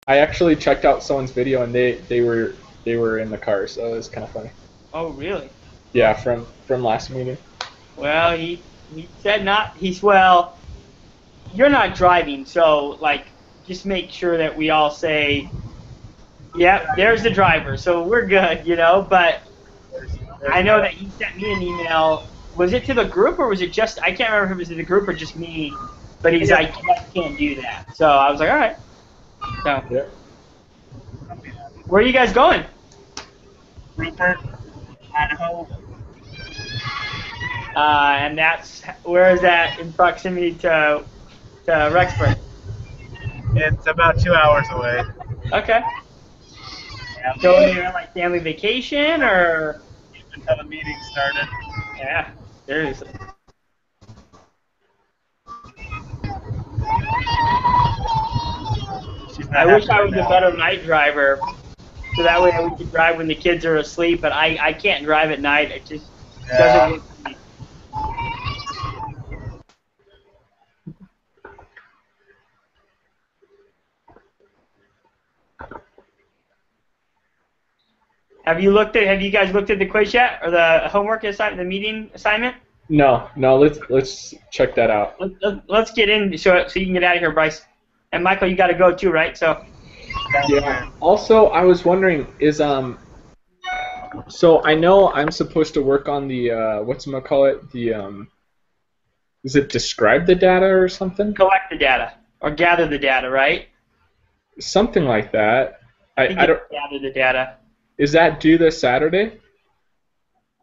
I actually checked out someone's video and they were in the car, so it was kind of funny. Oh, really? Yeah, from last meeting. Well, he said not. He's well. You're not driving, so like, just make sure that we all say, "Yep, there's the driver," so we're good, you know. But There's I know no. that he sent me an email. Was it to the group or was it just? I can't remember if it was to the group or just me. But he's like, "You guys can't do that." So I was like, "All right." So Yeah. where are you guys going? Rupert, Idaho. And that's where is that in proximity to Rexburg? It's about 2 hours away. Okay. Yeah, Going there on like family vacation or until the meeting started. yeah, seriously. She's I not wish happy I right was a now. better night driver, so that way we could drive when the kids are asleep. But I can't drive at night. It just doesn't Yeah. work for me. Have you guys looked at the quiz yet or the homework assignment, the meeting assignment? No, no. Let's check that out. Let's get in so you can get out of here, Bryce. And Michael, you got to go too, right? So Yeah. Also, I was wondering, so I know I'm supposed to work on the whatchamacallit, is it describe the data or something? collect the data or gather the data, right? Something like that. I I think it's don't. gather the data. Is that due this Saturday?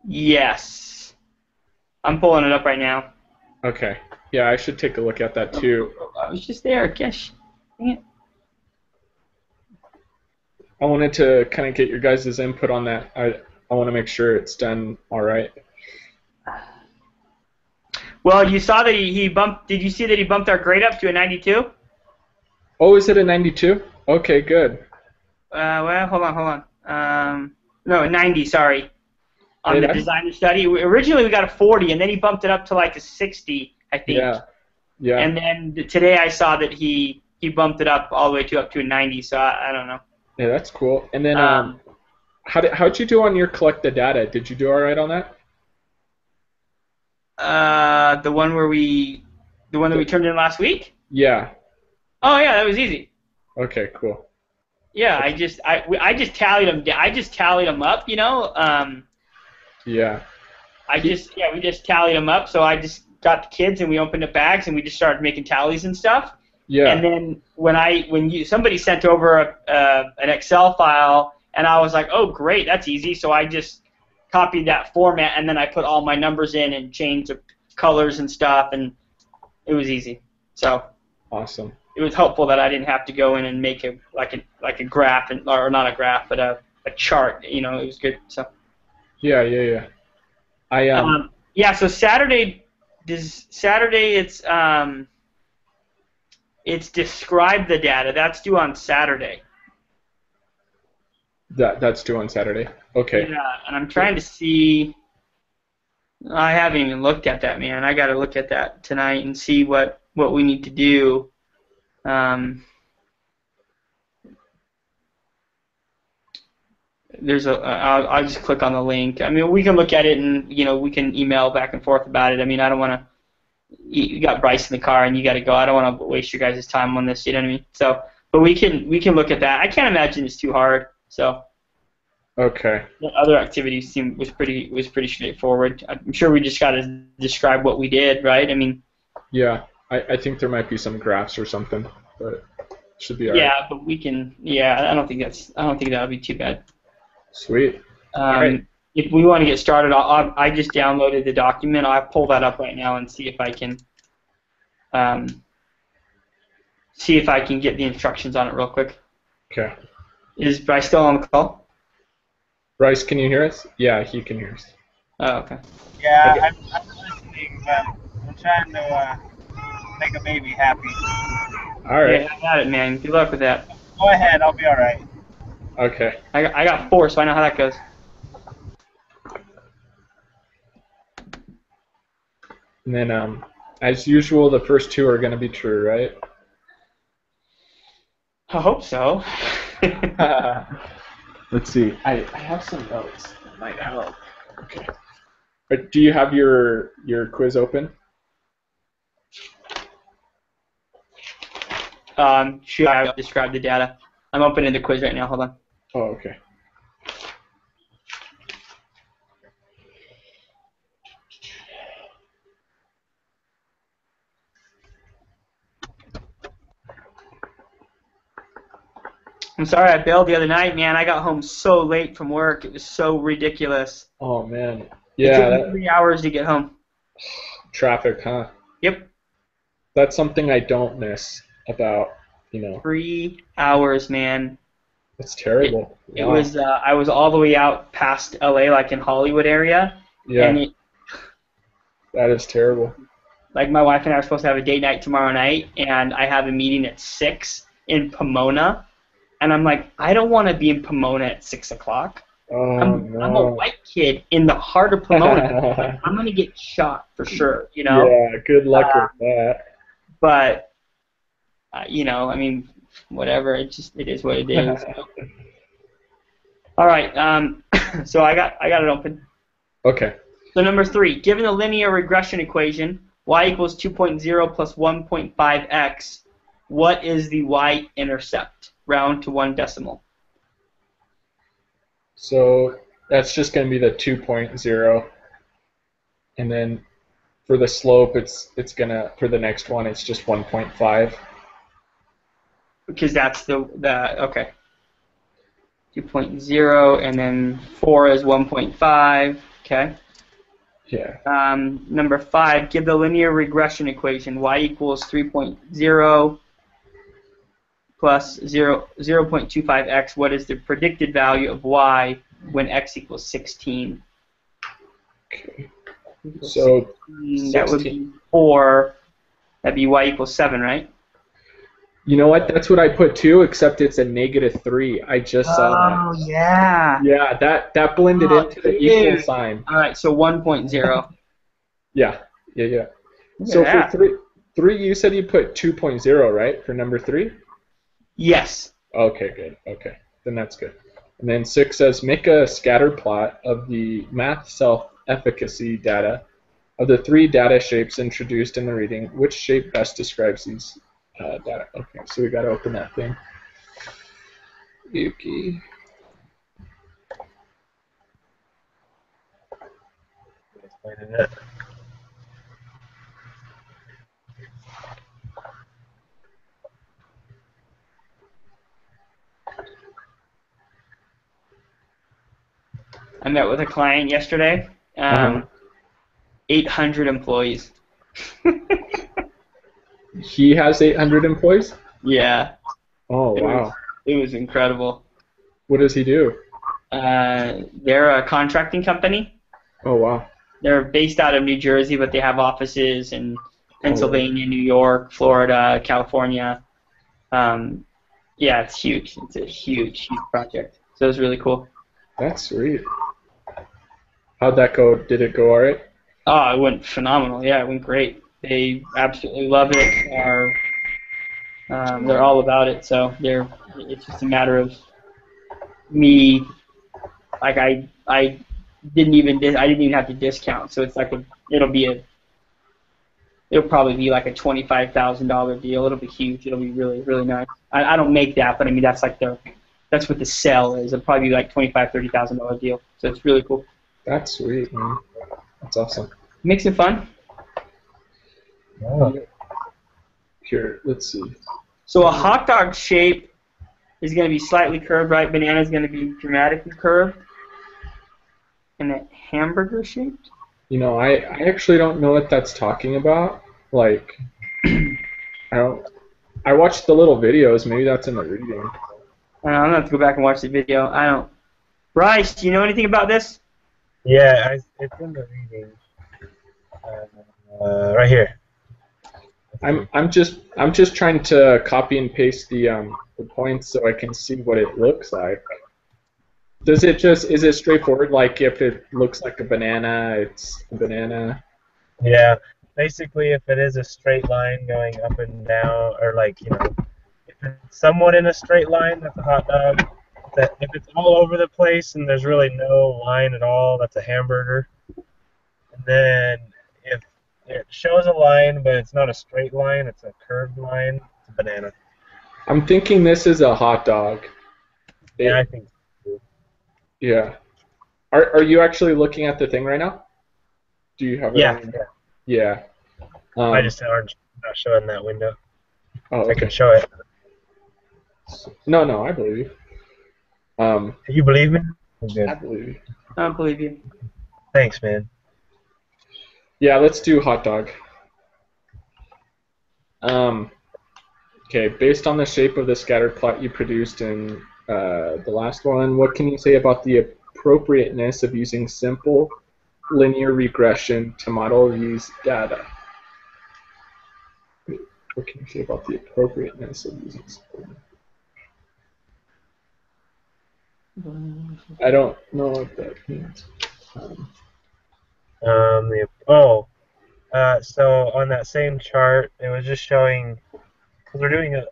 Yes. I'm pulling it up right now. Okay. Yeah, I should take a look at that too. I was just there. Gosh. Dang it. I wanted to kind of get your guys' input on that. I want to make sure it's done all right. Well, you saw that he bumped. Did you see that he bumped our grade up to a 92? Oh, is it a 92? Okay, good. Well, hold on. No, a 90. Sorry, on Hey, the that's, designer study. Originally we got a 40, and then he bumped it up to like a 60, I think. yeah, yeah. And then today I saw that he bumped it up all the way to up to a 90. So I don't know. Yeah, that's cool. And then Um, how'd you do on your collect the data? Did you do all right on that? the one where the one that we turned in last week. Yeah. Oh yeah, that was easy. Okay, cool. Yeah, I just tallied them. I just tallied them up. You know. Yeah. We just tallied them up. So I just got the kids and we opened the bags and we just started making tallies and stuff. And Yeah. then somebody sent over an Excel file and I was like, oh great, that's easy. So I just copied that format and then I put all my numbers in and changed the colors and stuff and it was easy. So Awesome. it was helpful that I didn't have to go in and make a graph or not a graph but a chart. You know, it was good. So. Yeah, yeah, yeah. I Yeah, so Saturday it's describe the data. That's due on Saturday. that's due on Saturday. Okay. Yeah, and I'm trying to see. I haven't even looked at that, man. I got to look at that tonight and see what we need to do. I'll just click on the link. I mean, we can look at it and we can email back and forth about it. I mean, I don't want to. You got Bryce in the car and you got to go. I don't want to waste your guys' time on this. You know what I mean? So, but we can look at that. I can't imagine it's too hard. So, Okay. the other activities was pretty straightforward. I'm sure we just got to describe what we did, right? I mean, Yeah. I think there might be some graphs or something, but should be all right. yeah, but we can. Yeah, I don't think that'll be too bad. Sweet. All right. If we want to get started, I just downloaded the document. I'll pull that up right now and see if I can get the instructions on it real quick. Okay. Is Bryce still on the call? Bryce, can you hear us? Yeah, he can hear us. Oh, okay. Yeah, Okay. I'm listening, but I'm trying to make a baby happy. All right. Yeah, I got it, man. Good luck with that. Go ahead, I'll be all right. Okay. I got 4, so I know how that goes. And then, as usual, the first two are going to be true, right? I hope so. Let's see. I have some notes that might help. Okay. But do you have your quiz open? Should I describe the data? I'm opening the quiz right now. Hold on. Oh, okay. I'm sorry I bailed the other night, man. I got home so late from work. It was so ridiculous. Oh man. It Yeah. took me 3 hours to get home. Traffic, huh? Yep. That's something I don't miss about, 3 hours, man. It's terrible. It was. I was all the way out past LA, like in Hollywood area. Yeah. And that is terrible. like my wife and I are supposed to have a date night tomorrow night, and I have a meeting at 6 in Pomona. And I'm like, I don't want to be in Pomona at 6 o'clock. No. I'm a white kid in the heart of Pomona. I'm going to get shot for sure, Yeah, good luck with that. But, I mean, whatever. It is what it is. All right. So I got it open. Okay. So number 3, given the linear regression equation, y equals 2.0 plus 1.5x, what is the y-intercept? Round to 1 decimal. So that's just going to be the 2.0. And then for the slope, it's going to, for the next one, it's just 1.5. Because that's the okay. 2.0, and then 4 is 1.5. Okay. Yeah. Number 5, give the linear regression equation. Y equals 3.0 plus 0.25x. What is the predicted value of y when x equals 16? Okay. So 16. That would be 4. That'd be y equals 7, right? You know what? That's what I put too, except it's a -3. I just saw that. Oh, yeah. Yeah, that blended into the equal sign. All right, so 1.0. Yeah. So that. for 3, you said you put 2.0, right? For number 3? Yes. Okay, good. Okay, then that's good. And then 6 says, make a scatter plot of the math self-efficacy data of the 3 data shapes introduced in the reading. Which shape best describes these data? Okay, so we got to open that thing. Yuki. I met with a client yesterday. 800 employees. He has 800 employees? Yeah. Oh, wow. It was incredible. What does he do? They're a contracting company. Oh, wow. They're based out of New Jersey, but they have offices in Pennsylvania, New York, Florida, California. Yeah, it's huge. It's a huge, huge project. So it was really cool. That's sweet. How'd that go? Did it go all right? Oh, it went phenomenal. Yeah, it went great. They absolutely love it. They're all about it. So it's just a matter of me. Like I didn't even have to discount. So it's like it'll probably be like a $25,000 deal. It'll be huge. It'll be really, really nice. I don't make that, but I mean that's what the sell is. It'll probably be like $25,000-$30,000 deal. So it's really cool. That's sweet, man. That's awesome. Makes it fun. Oh. Here, let's see. So a hot dog shape is going to be slightly curved, right? Banana is going to be dramatically curved. And a hamburger shaped? I actually don't know what that's talking about. Like, I watched the little videos. Maybe that's in the reading. I'm going to have to go back and watch the video. I don't. Bryce, do you know anything about this? Yeah, it's in the reading. Right here. I'm just trying to copy and paste the points so I can see what it looks like. Is it straightforward? Like if it looks like a banana, it's a banana? Yeah, basically if it is a straight line going up and down, or like, if it's somewhat in a straight line, that's a hot dog. If it's all over the place and there's really no line at all, that's a hamburger. And then if it shows a line, but it's not a straight line, it's a curved line, it's a banana. I'm thinking this is a hot dog. Yeah, I think so. Yeah. Are you actually looking at the thing right now? Do you have it Yeah. on? Yeah. I just aren't not showing that window. Oh, I can okay. show it. No, I believe you. You believe me? Good. I believe you. I don't believe you. Thanks, man. Yeah, let's do hot dog. Okay, based on the shape of the scattered plot you produced in the last one, what can you say about the appropriateness of using simple linear regression to model these data? What can you say about the appropriateness of using simple? I don't know what that means. So on that same chart, it was just showing, because we're doing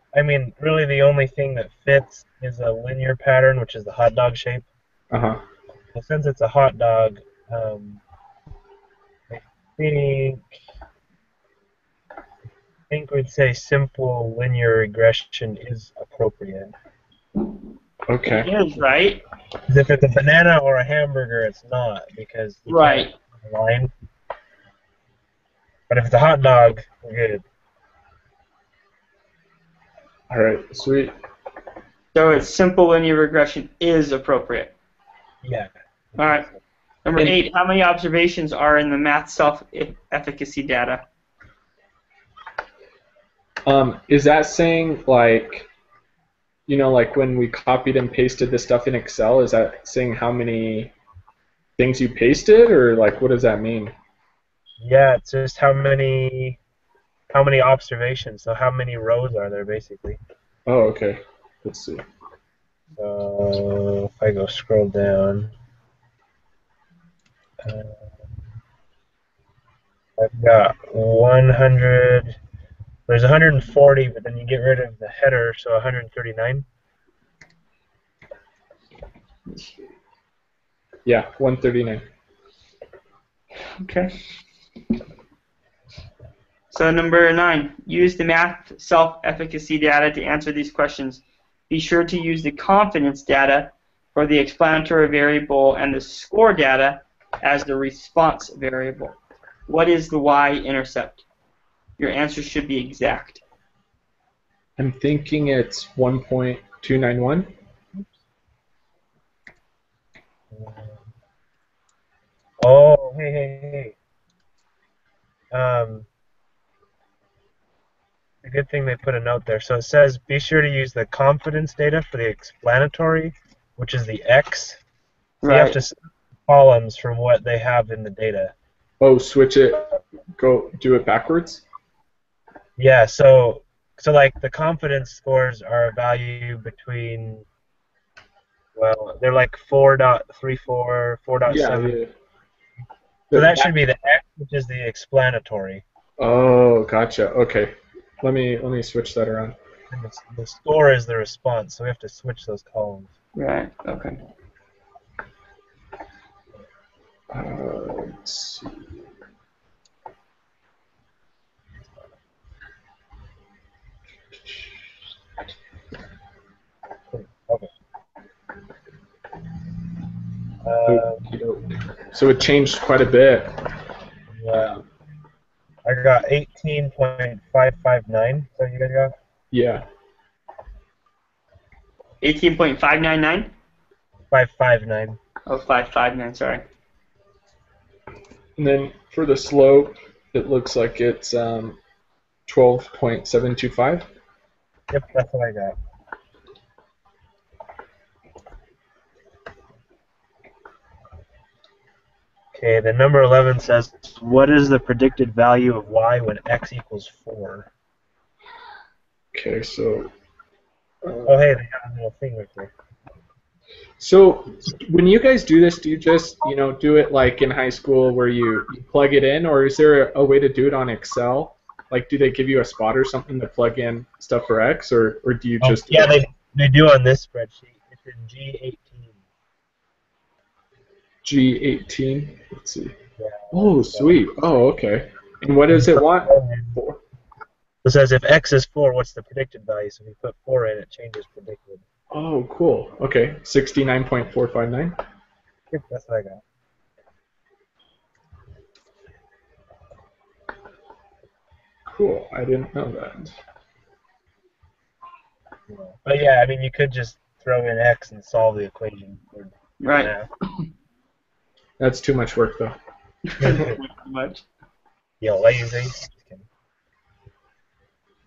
really the only thing that fits is a linear pattern, which is the hot dog shape. Uh-huh. Well, since it's a hot dog, I think we'd say simple linear regression is appropriate. Okay. It is, right? 'Cause if it's a banana or a hamburger, it's not, because you Right. can't have a line. But if it's a hot dog, we're good. All right, sweet. So it's simple linear regression is appropriate. Yeah. All right. Number And- 8, how many observations are in the math self-efficacy data? Is that saying like, like when we copied and pasted the stuff in Excel, is that saying how many things you pasted, or like what does that mean? Yeah, it's just how many observations. So how many rows are there basically? Oh, okay. Let's see. So if I go scroll down, I've got 100. There's 140, but then you get rid of the header, so 139. Yeah, 139. Okay. So number 9, use the math self-efficacy data to answer these questions. Be sure to use the confidence data for the explanatory variable and the score data as the response variable. What is the y-intercept? Your answer should be exact. I'm thinking it's 1.291. Oh, hey. A good thing they put a note there. So it says, be sure to use the confidence data for the explanatory, which is the X. So you have to switch columns from what they have in the data. Oh, switch it. Go do it backwards. Yeah. So like the confidence scores are a value between. Well, they're like 4.34, 4.7. Yeah. So that should be the X, which is the explanatory. Oh, gotcha. Okay. Let me switch that around. And the score is the response, so we have to switch those columns. Right, okay. Let's see. Okay. So it changed quite a bit. Yeah. I got 18.559. So you guys got? Yeah. 18.599? 559. Oh, 559, sorry. And then for the slope, it looks like it's 12.725. Yep, that's what I got. Okay, the number 11 says, what is the predicted value of y when x equals 4? Okay, so. Oh, hey, they have a little thing right there. So when you guys do this, do you just do it like in high school where you plug it in, or is there a way to do it on Excel? Like, do they give you a spot or something to plug in stuff for X, or do you Oh, just? yeah, they do on this spreadsheet. It's in G18. G18. Let's see. Yeah, Oh, sweet. Oh, okay. And what does it want? 4. It says if X is 4, what's the predicted value? So if you put 4 in, it changes predicted. Oh, cool. Okay, 69.459. Yep, that's what I got. Cool. I didn't know that. Yeah. But yeah, I mean, you could just throw in X and solve the equation. Right. Yeah. That's too much work, though. Much. Yo, lazy. Just kidding.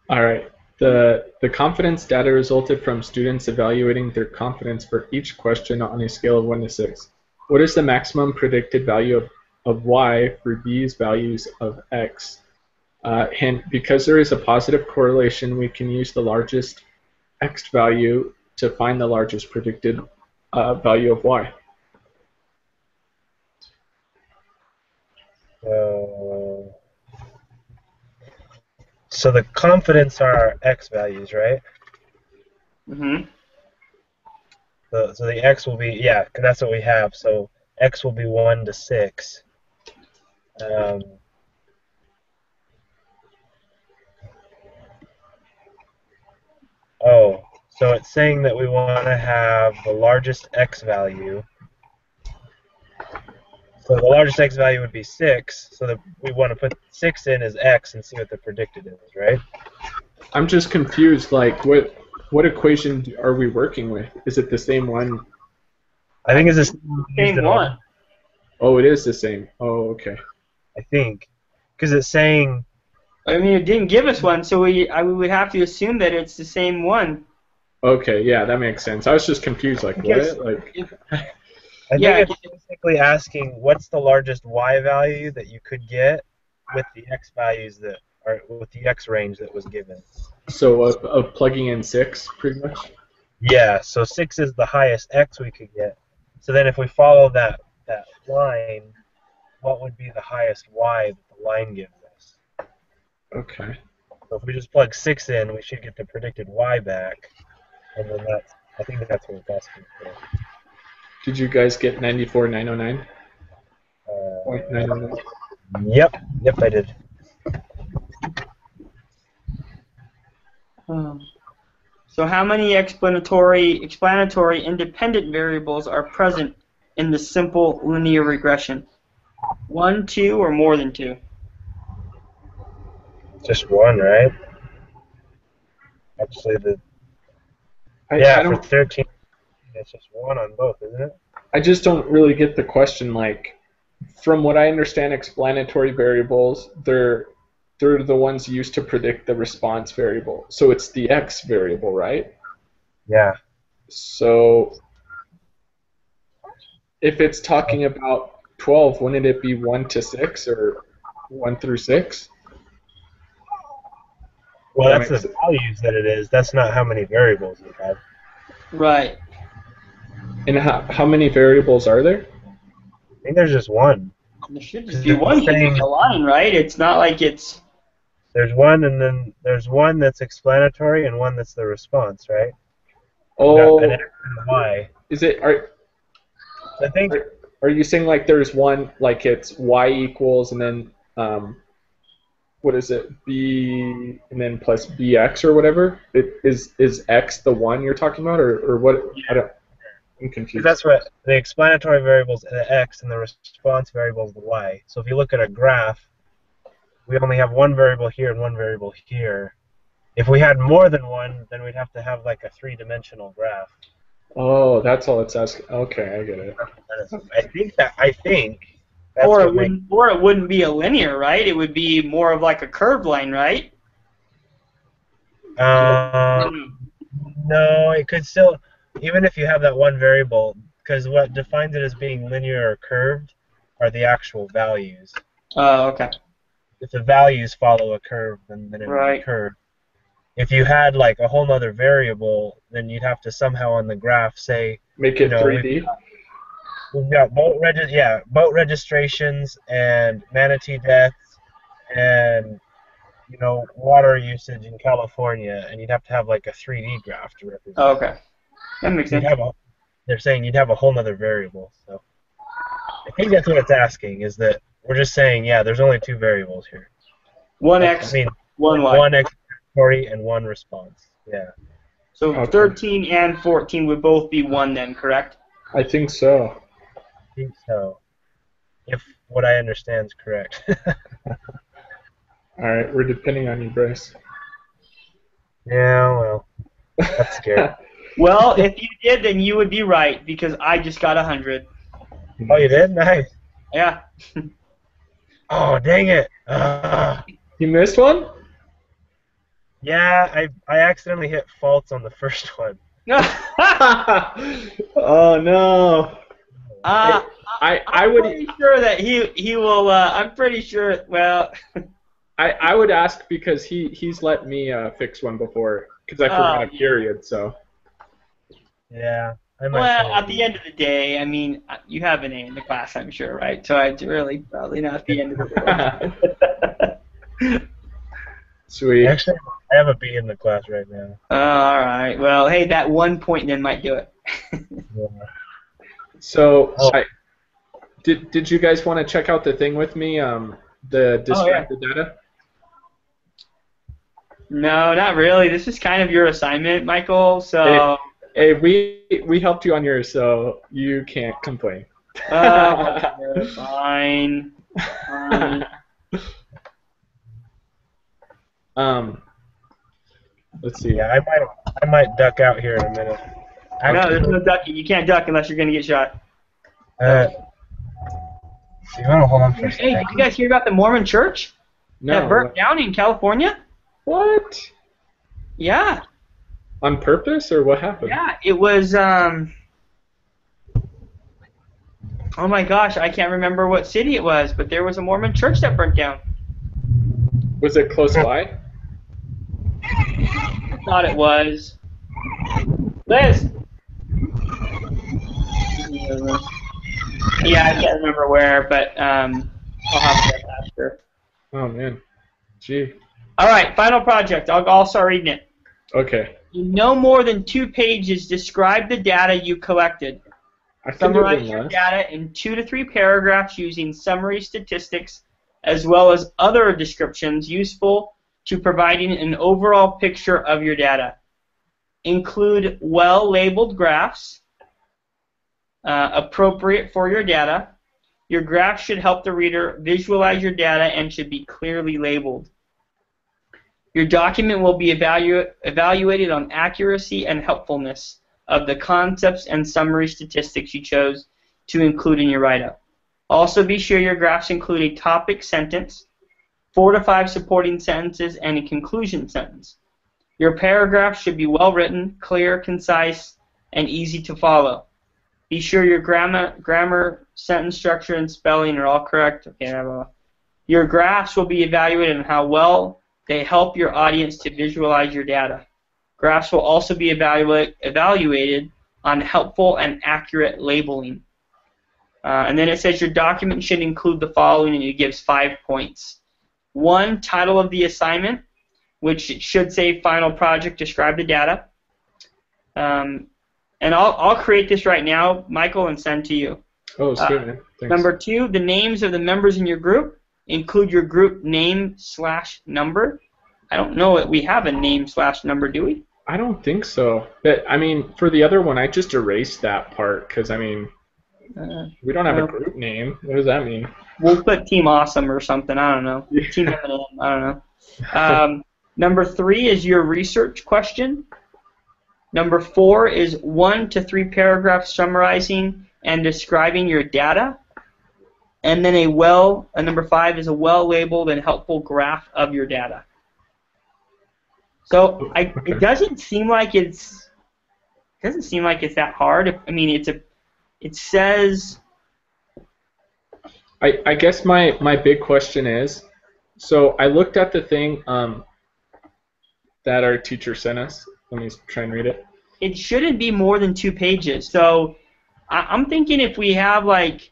All right. The confidence data resulted from students evaluating their confidence for each question on a scale of 1 to 6. What is the maximum predicted value of y for these values of x? Hint, because there is a positive correlation, we can use the largest x value to find the largest predicted value of y. So the confidence are our X values, right? Mm-hmm. So the X will be, yeah, 'cause that's what we have. So X will be 1 to 6. Oh, so it's saying that we want to have the largest X value. So the largest X value would be 6. So that we want to put 6 in as X and see what the predicted is, right? I'm just confused. Like, what equation are we working with? Is it the same one? I think it's the Same one. Oh, it is the same. Oh, okay. I think, because it's saying. I mean, it didn't give us one, so we would have to assume that it's the same one. Okay, yeah, that makes sense. I was just confused. Like, what? Like. I think it's basically asking what's the largest Y value that you could get with the X values that are with the X range that was given. So of plugging in 6, pretty much. Yeah. So 6 is the highest X we could get. So then if we follow that line, what would be the highest Y that the line gives us? Okay. So if we just plug 6 in, we should get the predicted Y back, and then I think that's what it's asking for. Did you guys get 94,909? 0.909? Yep, I did. So how many explanatory independent variables are present in the simple linear regression? 1, 2, or more than 2? Just 1, right? Actually, for 13, it's just 1 on both, isn't it? I just don't really get the question. Like, from what I understand, explanatory variables, they're the ones used to predict the response variable. So it's the x variable, right? Yeah. So if it's talking about 12, wouldn't it be 1 to 6 or 1 through 6? Well, that's the values that it is. That's not how many variables we have. Right. And how many variables are there? I think there's just 1. There should just be one using the line, right? It's not like it's... There's 1, and then there's 1 that's explanatory and 1 that's the response, right? Oh, an X and a Y. Is it? I think. Are you saying like there's one, like it's y equals and then what is it, b and then plus bx or whatever? Is x the one you're talking about, or what? Yeah. I'm confused. That's what the explanatory variables the x and the response variable is the y. So if you look at a graph, we only have one variable here and one variable here. If we had more than one, then we'd have to have like a 3-dimensional graph. Oh, that's all it's asking. Okay, I get it. I think. That's or it wouldn't be a linear, right? It would be more of like a curved line, right? No, it could still, even if you have that one variable, because what defines it as being linear or curved are the actual values. Oh, okay. If the values follow a curve, then it would be curved. If you had like a whole other variable, then you'd have to somehow on the graph say, make it 3D. We've got boat registrations and manatee deaths and water usage in California, and you'd have to have like a 3D graph to represent. Oh, okay. That makes You'd sense. have they're saying you'd have a whole nother variable. So I think that's what it's asking, is that we're just saying, yeah, there's only two variables here. One I X, mean, one Y. one explanatory and one response. Yeah. So Okay. 13 and 14 would both be 1 then, correct? I think so. I think so. If what I understand is correct. All right, we're depending on you, Bryce. Yeah, well, that's scary. Well, if you did, then you would be right, because I just got 100. Oh, you did? Nice. Yeah. Oh, dang it. You missed one? Yeah, I accidentally hit false on the first one. Oh no. I would. I'm pretty sure that he will. I'm pretty sure. Well. I would ask because he's let me fix one before because I forgot a period. So. Yeah. I might Well, say at the end of the day, I mean, you have an A in the class, I'm sure, right? So it's really probably not the end of the world. Sweet. Actually, I have a B in the class right now. All right. Well, hey, that 1 point then might do it. Yeah. So, did you guys want to check out the thing with me? The distracted data. No, not really. This is kind of your assignment, Michael. So. Hey, we helped you on yours, so you can't complain. Fine. Let's see. Yeah, I might duck out here in a minute. No, there's no ducking. You can't duck unless you're gonna get shot. You want to hold on for a Hey, second? did you guys hear about the Mormon church that No. burnt down in California? What? Yeah. On purpose, or what happened? Yeah, it was, oh my gosh, I can't remember what city it was, but there was a Mormon church that burnt down. Was it close by? I thought it was. Liz! Yeah, I can't remember where, but, I'll have to ask her. Oh, man. Gee. All right, final project. I'll start reading it. Okay. In no more than 2 pages, describe the data you collected. I can do Summarize it your less. data in 2 to 3 paragraphs using summary statistics as well as other descriptions useful to providing an overall picture of your data. Include well-labeled graphs appropriate for your data. Your graph should help the reader visualize your data and should be clearly labeled. Your document will be evaluated on accuracy and helpfulness of the concepts and summary statistics you chose to include in your write-up. Also be sure your graphs include a topic sentence, 4 to 5 supporting sentences, and a conclusion sentence. Your paragraph should be well written, clear, concise, and easy to follow. Be sure your grammar, sentence structure, and spelling are all correct. Okay, your graphs will be evaluated on how well they help your audience to visualize your data. Graphs will also be evaluated on helpful and accurate labeling. And then it says your document should include the following, and it gives 5 points. 1, title of the assignment, which it should say final project, describe the data. And I'll create this right now, Michael, and send to you. Oh, it's good, man. Thanks. Number 2, the names of the members in your group. Include your group name/number. I don't know that we have a name/number, do we? I don't think so. But, I mean, for the other one, I just erased that part because, I mean, we don't have a group name. What does that mean? We'll put Team Awesome or something. I don't know. Team M&M. I don't know. Number 3 is your research question. Number 4 is 1 to 3 paragraphs summarizing and describing your data. And then number 5 is a well-labeled and helpful graph of your data. So it doesn't seem like it's that hard. I mean, it says. I guess my big question is, so I looked at the thing that our teacher sent us. Let me try and read it. It shouldn't be more than 2 pages. So I'm thinking if we have like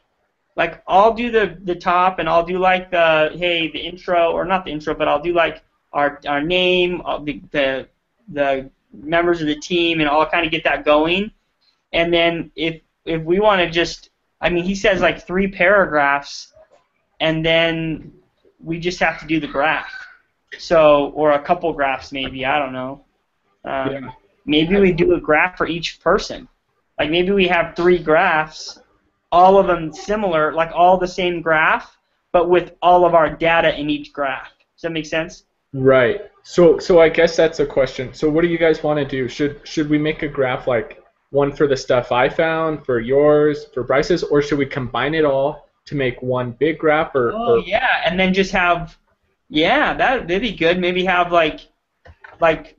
I'll do the top, and I'll do like the intro, or not the intro, but I'll our name, the members of the team, and all kind of get that going. And then if we want to just, I mean, he says like 3 paragraphs, and then we just have to do the graph. So, or a couple graphs maybe, I don't know. Yeah. Maybe we do a graph for each person. Like maybe we have 3 graphs, all of them similar, like all the same graph, but with all of our data in each graph. Does that make sense? Right. So I guess that's a question. So what do you guys want to do? Should we make a graph like one for the stuff I found, for yours, for Bryce's, or should we combine it all to make one big graph? Or Yeah, and then just have, yeah, that'd be good. Maybe have like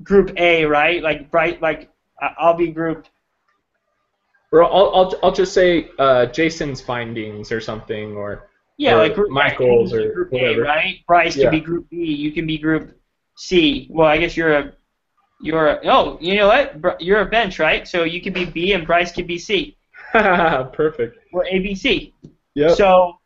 group A, right? Like I'll be group. Or I'll just say Jason's findings or something, or Yeah, or like group Michael's A, or group whatever. A, right? Bryce Yeah. can be group B. You can be group C. Well, I guess you're a oh, you know what? You're a bench, right? So you can be B and Bryce can be C. Perfect. We're A, B, C. Yep. So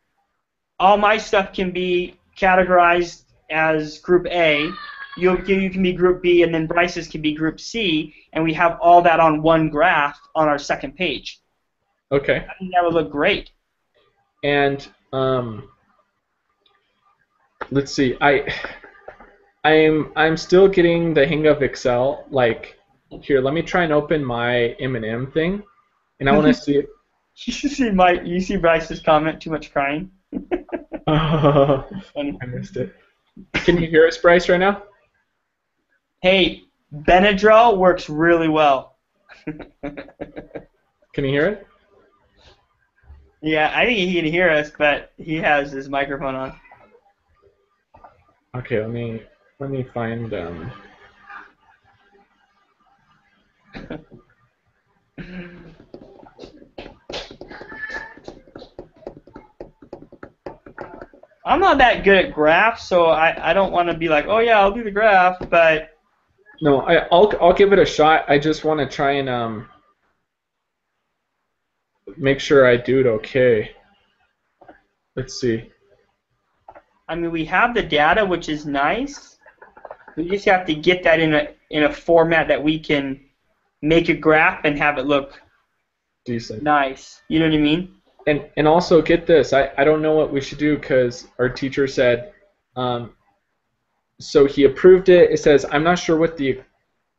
all my stuff can be categorized as group A. You can be group B, and then Bryce's can be group C, and we have all that on one graph on our second page. Okay. I think that would look great. And let's see. I'm still getting the hang of Excel. Like, here, let me try and open my M&M thing, and I want to see. You see Bryce's comment? Too much crying. Oh, Funny. I missed it. Can you hear us, Bryce, right now? Hey, Benadryl works really well. Can you hear it? Yeah, I think he can hear us, but he has his microphone on. Okay, let me find I'm not that good at graphs, so I don't want to be like, oh yeah, I'll do the graph, but No, I'll give it a shot. I just want to try and make sure I do it okay. Let's see. I mean we have the data, which is nice. We just have to get that in a format that we can make a graph and have it look Decent. nice. You know what I mean? And also get this. I don't know what we should do because our teacher said. So he approved it. It says I'm not sure what the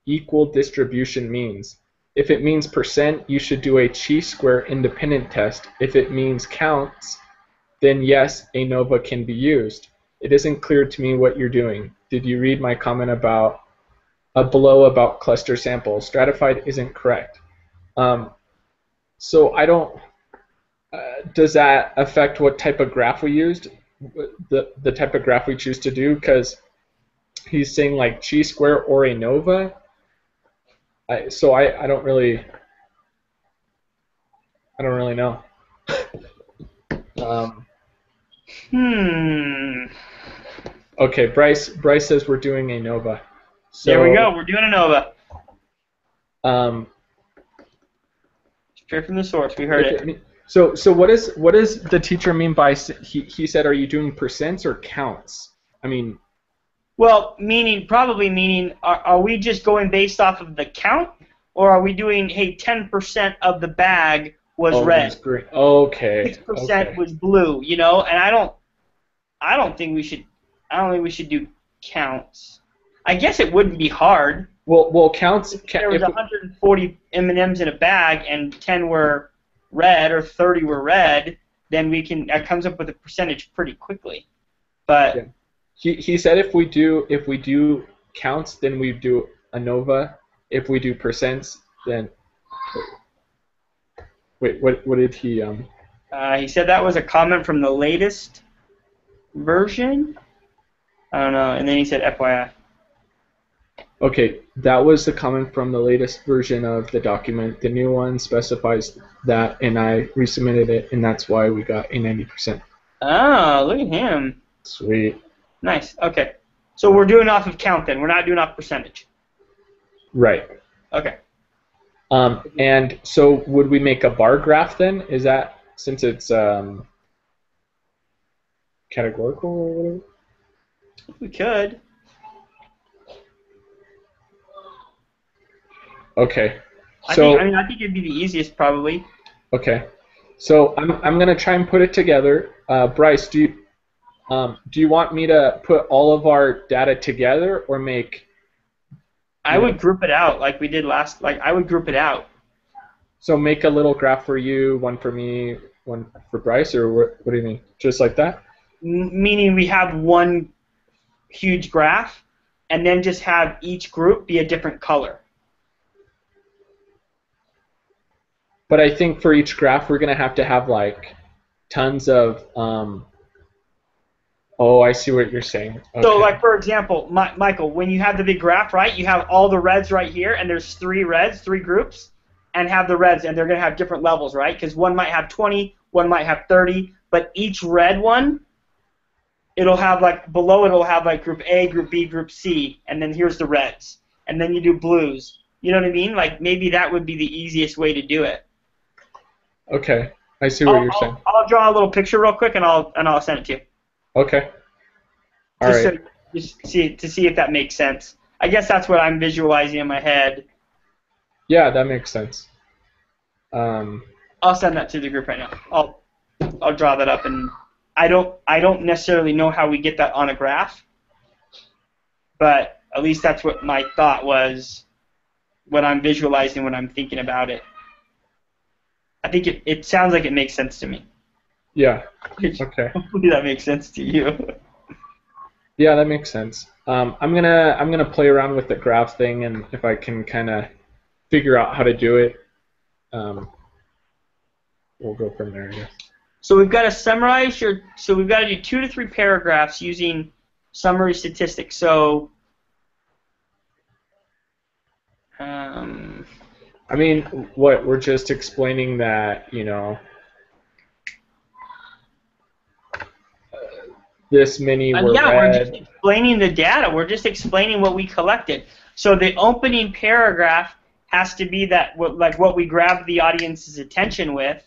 equal distribution means. If it means percent, you should do a chi-square independent test. If it means counts, then yes, ANOVA can be used. It isn't clear to me what you're doing. Did you read my comment about below about cluster samples? Stratified isn't correct. So I don't. Does that affect what type of graph we used? The type of graph we choose to do? Because he's saying like chi-square or ANOVA. So I don't really know. Okay, Bryce says we're doing ANOVA. So, There we go. We're doing ANOVA. Straight from the source. We heard it. So what does the teacher mean by he said? Are you doing percents or counts? I mean. Well, probably meaning, are we just going based off of the count, or are we doing, hey, 10% of the bag was red, Green. Okay. 6% was blue, you know? And I don't think we should do counts. I guess it wouldn't be hard. Well, counts. If there was 140 M&Ms in a bag and 10 were red or 30 were red, then that comes up with a percentage pretty quickly. But. Yeah. He said if we do counts, then we do ANOVA. If we do percents, then wait, what did he He said that was a comment from the latest version. I don't know, and then he said FYI. Okay, that was the comment from the latest version of the document. The new one specifies that, and I resubmitted it, and that's why we got a 90%. Oh, look at him. Sweet. Nice. Okay. So we're doing off of count then. We're not doing off percentage. Right. Okay. And so would we make a bar graph then? Is that since it's categorical or whatever? We could. Okay. I So think it'd be the easiest probably. okay. So I'm gonna try and put it together. Bryce, do you want me to put all of our data together or make? I would group it out like we did last. Like I would group it out. So make a little graph for you, one for me, one for Bryce, or what do you mean? Just like that? Meaning we have one huge graph, and then just have each group be a different color. But I think for each graph, we're going to have like tons of, oh, I see what you're saying. Okay. So like, for example, Michael, when you have the big graph, right, you have all the reds right here, and there's three groups, and have the reds, and they're going to have different levels, right? Because one might have 20, one might have 30, but each red one, it'll have like, below it'll have like group A, group B, group C, and then here's the reds. And then you do blues. You know what I mean? Like maybe that would be the easiest way to do it. Okay, I see what you're saying. I'll draw a little picture real quick, and I'll send it to you. Okay. All right. Just see if that makes sense. I guess that's what I'm visualizing in my head. Yeah, that makes sense. I'll send that to the group right now. I'll draw that up, and I don't necessarily know how we get that on a graph, but at least that's what my thought was when I'm visualizing, when I'm thinking about it. I think it sounds like it makes sense to me. Yeah. Okay. Hopefully that makes sense to you. Yeah, that makes sense. I'm gonna play around with the graph thing, and if I can kind of figure out how to do it, we'll go from there, I guess. So we've got to summarize so we've got to do 2 to 3 paragraphs using summary statistics. So, I mean, what, we're just explaining that, you know, this many were yeah, red. we're just explaining the data. We're just explaining what we collected. So the opening paragraph has to be that what we grabbed the audience's attention with,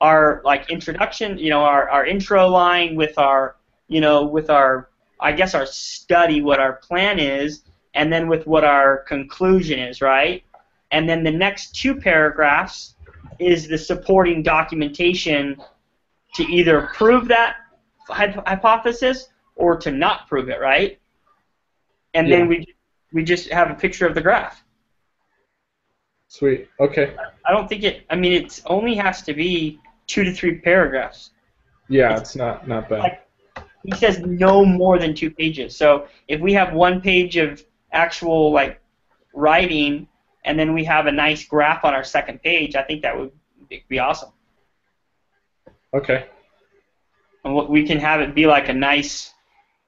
our like introduction, you know, our intro line with our, you know, with our, I guess our study, what our plan is, and then with what our conclusion is, right? And then the next 2 paragraphs is the supporting documentation to either prove that hypothesis or to not prove it, right? And then we just have a picture of the graph. Sweet. Okay. I don't think I mean, it only has to be 2 to 3 paragraphs. Yeah, it's not bad. Like, he says no more than 2 pages. So if we have 1 page of actual like writing, and then we have a nice graph on our second page, I think that would be awesome. Okay. And we can have it be like a nice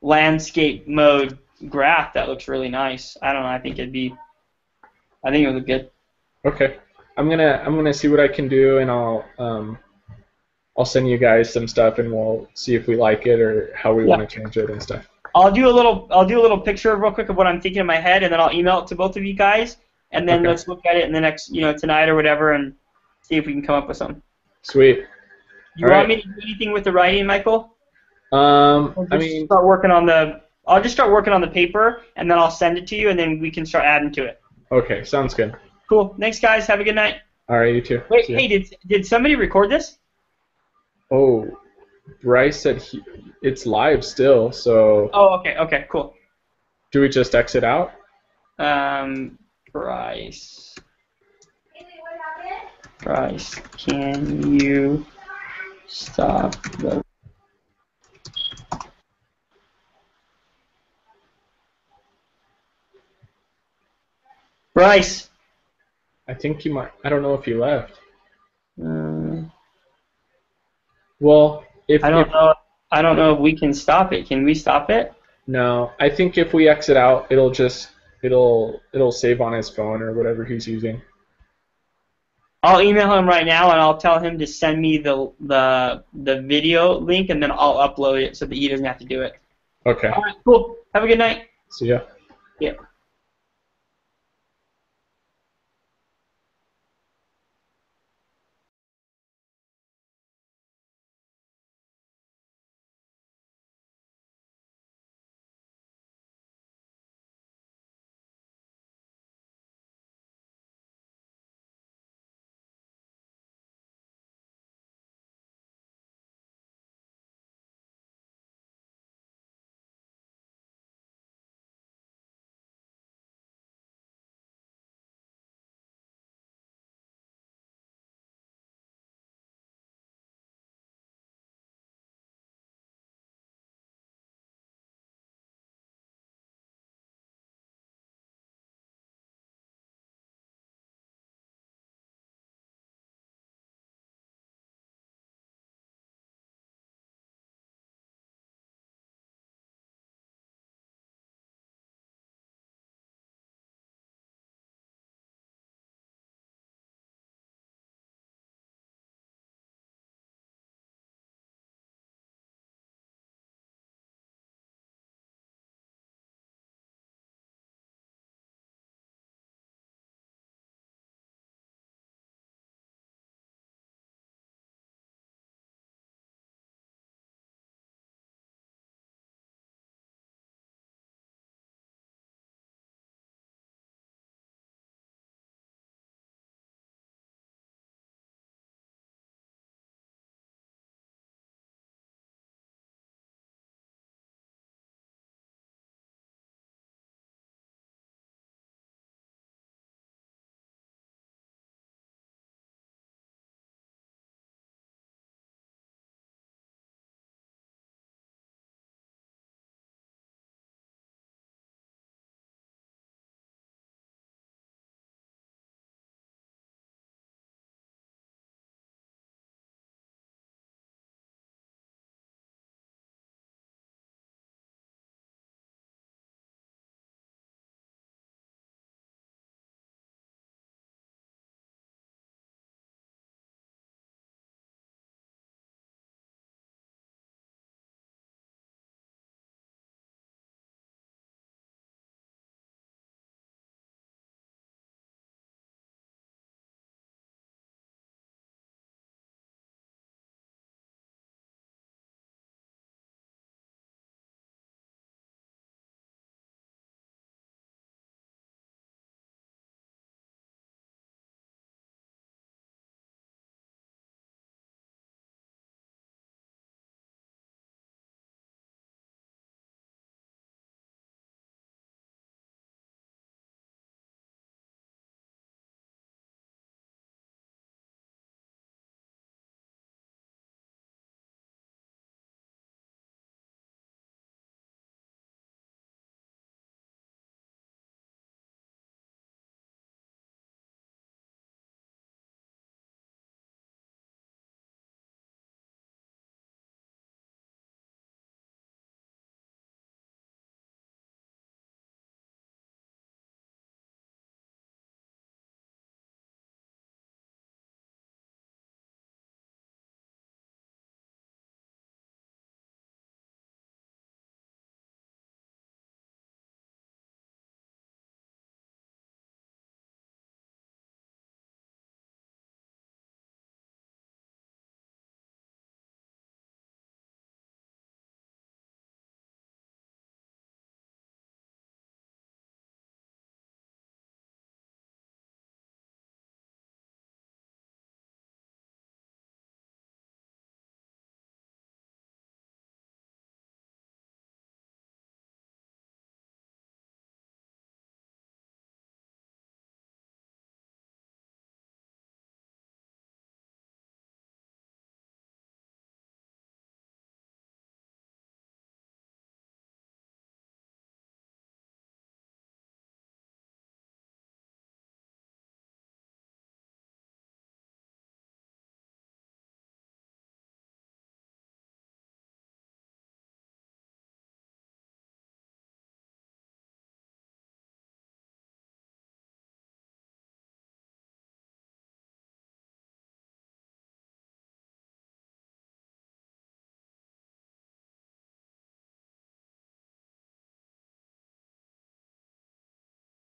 landscape mode graph that looks really nice. I don't know. I think it would look good. Okay. I'm gonna see what I can do, and I'll send you guys some stuff, and we'll see if we like it or how we want to change it and stuff. I'll do a little picture real quick of what I'm thinking in my head, and then I'll email it to both of you guys, and then let's look at it in the next, you know, tonight or whatever, and see if we can come up with something. Sweet. You want me to do anything with the writing, Michael? I mean, I'll just start working on the paper, and then I'll send it to you, and then we can start adding to it. Okay, sounds good. Cool. Thanks, guys. Have a good night. All right, you too. Wait, hey, did somebody record this? Oh, Bryce said it's live still, so. Oh, okay. Okay, cool. Do we just exit out? Bryce, can you stop the... Bryce. I think he might. I don't know if he left. Well, I don't know if we can stop it. Can we stop it? No, I think if we exit out, it'll save on his phone or whatever he's using. I'll email him right now, and I'll tell him to send me the video link, and then I'll upload it so that he doesn't have to do it. Okay. All right, cool. Have a good night. See ya. Yeah.